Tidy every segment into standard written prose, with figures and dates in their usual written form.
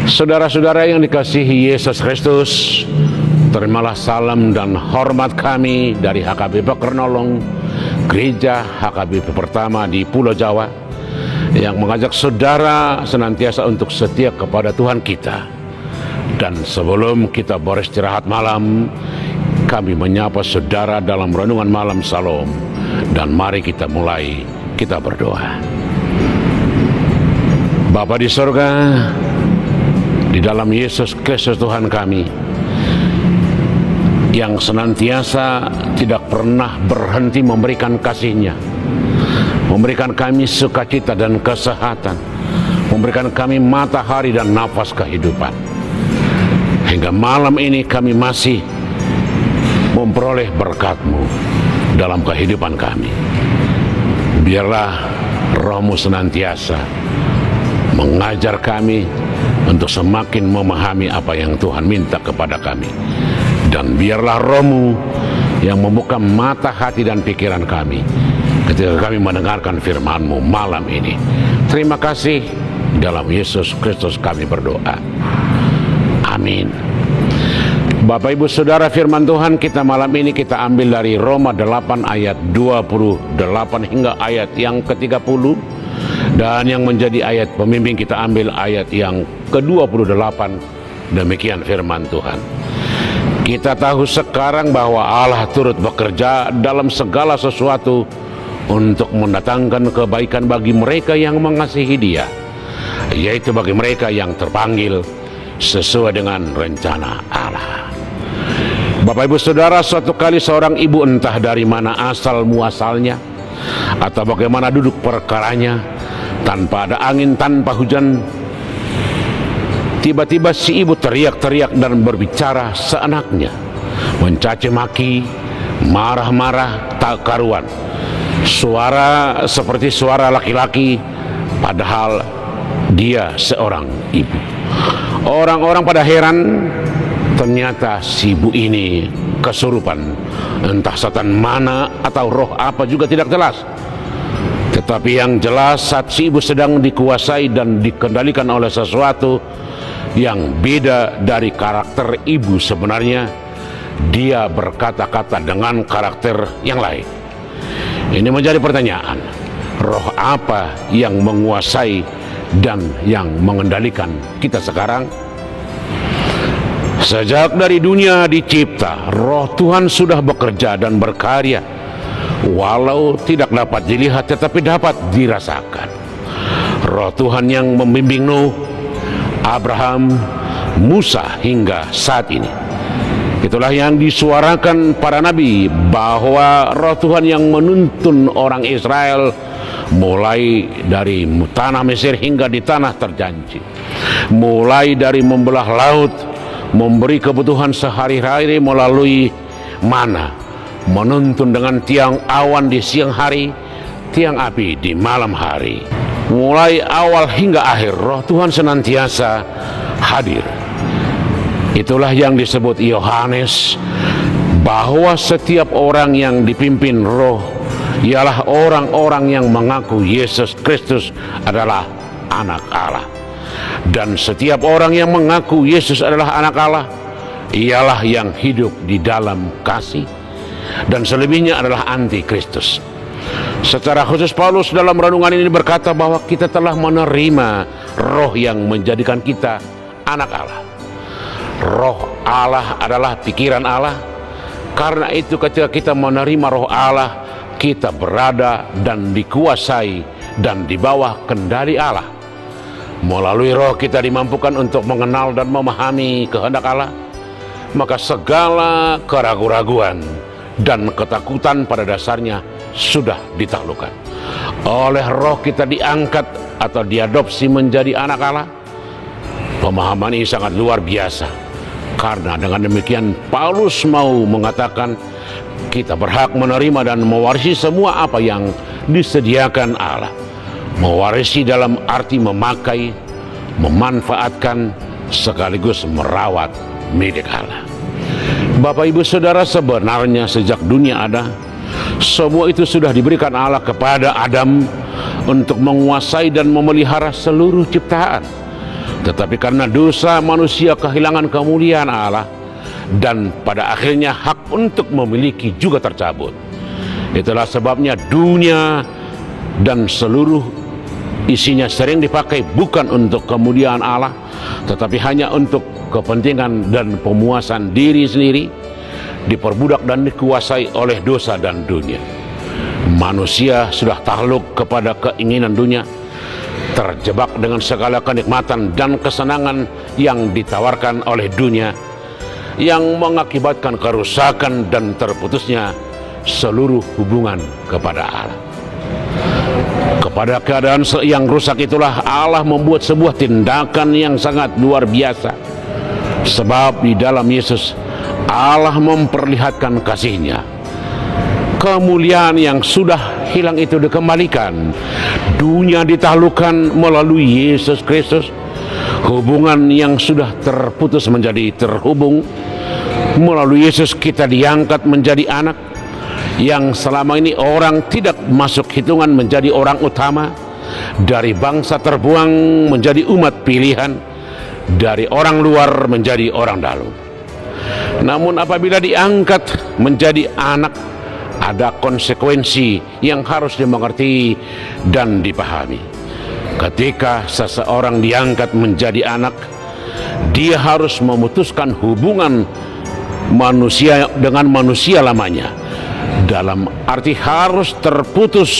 Saudara-saudara yang dikasihi Yesus Kristus, terimalah salam dan hormat kami dari HKBP Pekernolong, Gereja HKBP pertama di Pulau Jawa, yang mengajak saudara senantiasa untuk setia kepada Tuhan kita. Dan sebelum kita beristirahat malam, kami menyapa saudara dalam renungan malam Salam. Dan mari kita mulai, kita berdoa. Bapa di surga, di dalam Yesus Kristus Tuhan kami, yang senantiasa tidak pernah berhenti memberikan kasih-Nya, memberikan kami sukacita dan kesehatan, memberikan kami matahari dan nafas kehidupan. Hingga malam ini kami masih memperoleh berkat-Mu dalam kehidupan kami. Biarlah Roh-Mu senantiasa mengajar kami untuk semakin memahami apa yang Tuhan minta kepada kami. Dan biarlah Roh-Mu yang membuka mata hati dan pikiran kami ketika kami mendengarkan firman-Mu malam ini. Terima kasih, dalam Yesus Kristus kami berdoa. Amin. Bapak Ibu Saudara, firman Tuhan kita malam ini kita ambil dari Roma 8 ayat 28 hingga ayat yang ke-30. Dan yang menjadi ayat pembimbing kita ambil ayat yang ke-28. Demikian firman Tuhan. Kita tahu sekarang bahwa Allah turut bekerja dalam segala sesuatu untuk mendatangkan kebaikan bagi mereka yang mengasihi Dia, yaitu bagi mereka yang terpanggil sesuai dengan rencana Allah. Bapak Ibu Saudara, suatu kali seorang ibu, entah dari mana asal muasalnya atau bagaimana duduk perkaranya, tanpa ada angin, tanpa hujan, tiba-tiba si ibu teriak-teriak dan berbicara seenaknya, mencaci maki, marah-marah tak karuan. Suara seperti suara laki-laki, padahal dia seorang ibu. Orang-orang pada heran, ternyata si ibu ini kesurupan, entah setan mana atau roh apa juga tidak jelas. Tetapi yang jelas, saat si ibu sedang dikuasai dan dikendalikan oleh sesuatu yang beda dari karakter ibu sebenarnya, dia berkata-kata dengan karakter yang lain. Ini menjadi pertanyaan, roh apa yang menguasai dan yang mengendalikan kita sekarang? Sejak dari dunia dicipta, roh Tuhan sudah bekerja dan berkarya, walau tidak dapat dilihat tetapi dapat dirasakan. Roh Tuhan yang membimbing Nuh, Abraham, Musa hingga saat ini. Itulah yang disuarakan para nabi, bahwa roh Tuhan yang menuntun orang Israel mulai dari tanah Mesir hingga di tanah terjanji, mulai dari membelah laut, memberi kebutuhan sehari-hari melalui mana, menuntun dengan tiang awan di siang hari, tiang api di malam hari. Mulai awal hingga akhir, roh Tuhan senantiasa hadir. Itulah yang disebut Yohanes, bahwa setiap orang yang dipimpin roh ialah orang-orang yang mengaku Yesus Kristus adalah anak Allah. Dan setiap orang yang mengaku Yesus adalah anak Allah ialah yang hidup di dalam kasih, dan selebihnya adalah anti-Kristus. Secara khusus Paulus dalam renungan ini berkata bahwa kita telah menerima roh yang menjadikan kita anak Allah. Roh Allah adalah pikiran Allah. Karena itu ketika kita menerima roh Allah, kita berada dan dikuasai dan di bawah kendali Allah. Melalui roh kita dimampukan untuk mengenal dan memahami kehendak Allah. Maka segala keraguan-raguan dan ketakutan pada dasarnya sudah ditaklukkan. Oleh roh kita diangkat atau diadopsi menjadi anak Allah. Pemahaman ini sangat luar biasa. Karena dengan demikian Paulus mau mengatakan kita berhak menerima dan mewarisi semua apa yang disediakan Allah. Mewarisi dalam arti memakai, memanfaatkan, sekaligus merawat milik Allah. Bapak Ibu Saudara, sebenarnya sejak dunia ada, semua itu sudah diberikan Allah kepada Adam untuk menguasai dan memelihara seluruh ciptaan. Tetapi karena dosa manusia kehilangan kemuliaan Allah, dan pada akhirnya hak untuk memiliki juga tercabut. Itulah sebabnya dunia dan seluruh isinya sering dipakai bukan untuk kemuliaan Allah, tetapi hanya untuk kepentingan dan pemuasan diri sendiri, diperbudak dan dikuasai oleh dosa dan dunia. Manusia sudah takluk kepada keinginan dunia, terjebak dengan segala kenikmatan dan kesenangan yang ditawarkan oleh dunia, yang mengakibatkan kerusakan dan terputusnya seluruh hubungan kepada Allah. Kepada keadaan yang rusak itulah Allah membuat sebuah tindakan yang sangat luar biasa. Sebab di dalam Yesus Allah memperlihatkan kasih-Nya. Kemuliaan yang sudah hilang itu dikembalikan. Dunia ditaklukkan melalui Yesus Kristus. Hubungan yang sudah terputus menjadi terhubung. Melalui Yesus kita diangkat menjadi anak. Yang selama ini orang tidak masuk hitungan menjadi orang utama. Dari bangsa terbuang menjadi umat pilihan. Dari orang luar menjadi orang dalam. Namun apabila diangkat menjadi anak, ada konsekuensi yang harus dimengerti dan dipahami. Ketika seseorang diangkat menjadi anak, dia harus memutuskan hubungan manusia dengan manusia lamanya. Dalam arti harus terputus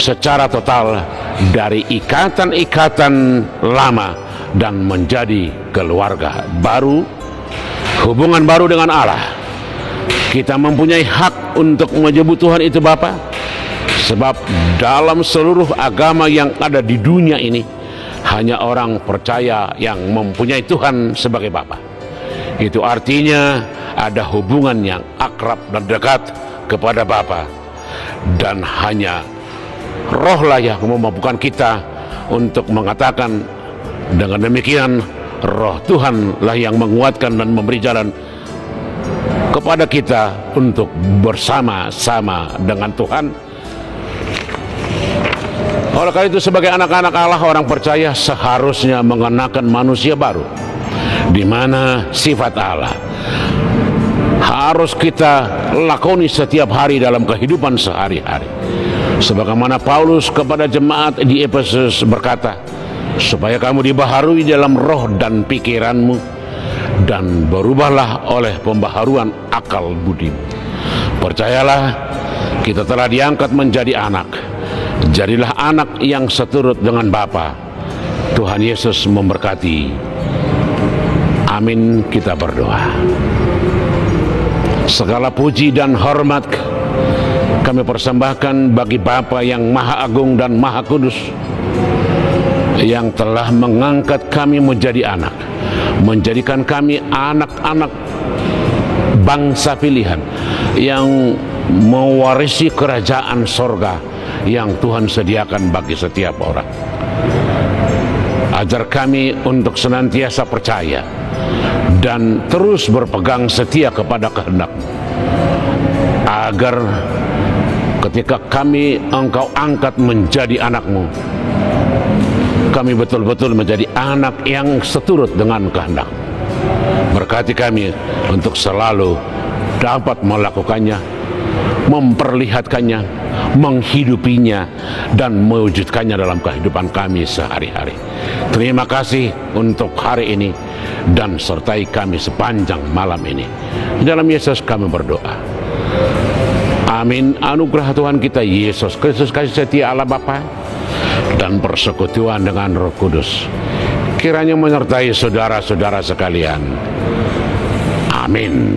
secara total dari ikatan-ikatan lama dan menjadi keluarga baru, hubungan baru dengan Allah. Kita mempunyai hak untuk menyebut Tuhan itu Bapa, sebab dalam seluruh agama yang ada di dunia ini hanya orang percaya yang mempunyai Tuhan sebagai Bapa. Itu artinya ada hubungan yang akrab dan dekat kepada Bapa, dan hanya Rohlah yang memampukan kita untuk mengatakan dengan demikian, Roh Tuhanlah yang menguatkan dan memberi jalan kepada kita untuk bersama-sama dengan Tuhan. Oleh karena itu, sebagai anak-anak Allah, orang percaya seharusnya mengenakan manusia baru, di mana sifat Allah harus kita lakoni setiap hari dalam kehidupan sehari-hari. Sebagaimana Paulus kepada jemaat di Efesus berkata, supaya kamu dibaharui dalam roh dan pikiranmu, dan berubahlah oleh pembaharuan akal budimu. Percayalah, kita telah diangkat menjadi anak. Jadilah anak yang seturut dengan Bapa. Tuhan Yesus memberkati. Amin. Kita berdoa. Segala puji dan hormat kami persembahkan bagi Bapa yang Maha Agung dan Maha Kudus, yang telah mengangkat kami menjadi anak, menjadikan kami anak-anak bangsa pilihan yang mewarisi kerajaan sorga yang Tuhan sediakan bagi setiap orang. Ajar kami untuk senantiasa percaya dan terus berpegang setia kepada kehendak-Mu, agar ketika Engkau angkat menjadi anak-Mu, kami betul-betul menjadi anak yang seturut dengan kehendak. Berkati kami untuk selalu dapat melakukannya, memperlihatkannya, menghidupinya, dan mewujudkannya dalam kehidupan kami sehari-hari. Terima kasih untuk hari ini, dan sertai kami sepanjang malam ini. Dalam Yesus kami berdoa. Amin. Anugerah Tuhan kita Yesus Kristus, kasih setia Allah Bapa, dan persekutuan dengan Roh Kudus kiranya menyertai saudara-saudara sekalian. Amin.